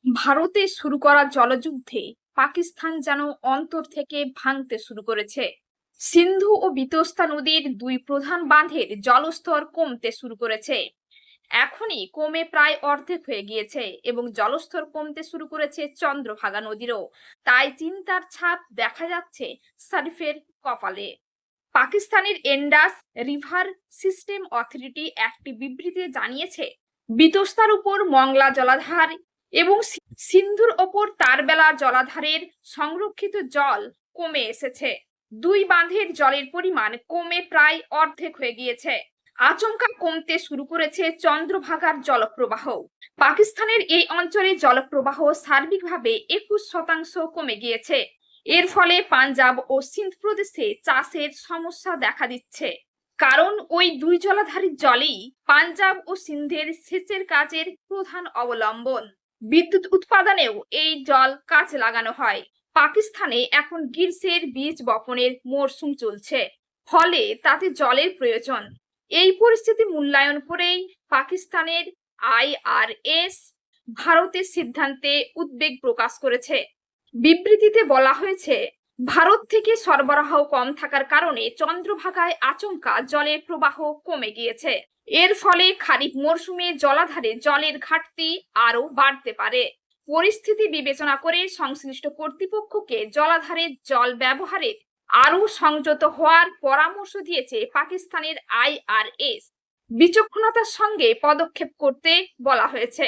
ভারতে শুরু করা জলযুদ্ধে পাকিস্তান যেন অন্তর থেকে ভাঙতে শুরু করেছে। সিন্ধু ও বিতস্তা নদীর দুই প্রধান বাঁধের জলস্তর কমতে শুরু করেছে। এখনই কমে প্রায় অর্ধেক হয়ে গিয়েছে এবং জলস্তর কমতে শুরু করেছে চন্দ্রভাগা নদীরও। তাই চিন্তার ছাপ দেখা যাচ্ছে শরীফের কপালে। পাকিস্তানের এন্ডাস রিভার সিস্টেম অথরিটি একটি বিবৃতিতে জানিয়েছে, বিতস্তার উপর মংলা জলাধার এবং সিন্ধুর ওপর তারবেলা জলাধারের সংরক্ষিত জল কমে এসেছে। দুই বাঁধের জলের পরিমাণ কমে প্রায় অর্ধেক হয়ে গিয়েছে। আচমকা কমতে শুরু করেছে চন্দ্রভাগার জলপ্রবাহ। পাকিস্তানের এই অঞ্চলে জলপ্রবাহ সার্বিকভাবে 21% কমে গিয়েছে। এর ফলে পাঞ্জাব ও সিন্ধ প্রদেশে চাষের সমস্যা দেখা দিচ্ছে, কারণ ওই দুই জলাধারের জলই পাঞ্জাব ও সিন্ধের সেচের কাজের প্রধান অবলম্বন। বিদ্যুৎ উৎপাদনেও এই জল কাজে লাগানো হয়। পাকিস্তানে এখন গ্রীষ্মের বীজ বপনের মরশুম চলছে, ফলে তাতে জলের প্রয়োজন। এই পরিস্থিতি মূল্যায়ন করেই পাকিস্তানের IRS ভারতের সিদ্ধান্তে উদ্বেগ প্রকাশ করেছে। বিবৃতিতে বলা হয়েছে, ভারত থেকে সরবরাহ কম থাকার কারণে চন্দ্রভাগায় আচমকা জলের প্রবাহ কমে গিয়েছে। এর ফলে খারিফ মরশুমে জলাধারে জলের ঘাটতি আরো বাড়তে পারে। পরিস্থিতি বিবেচনা করে সংশ্লিষ্ট কর্তৃপক্ষকে জলাধারের জল ব্যবহারে আরো সংযত হওয়ার পরামর্শ দিয়েছে পাকিস্তানের IRS। বিচক্ষণতার সঙ্গে পদক্ষেপ করতে বলা হয়েছে।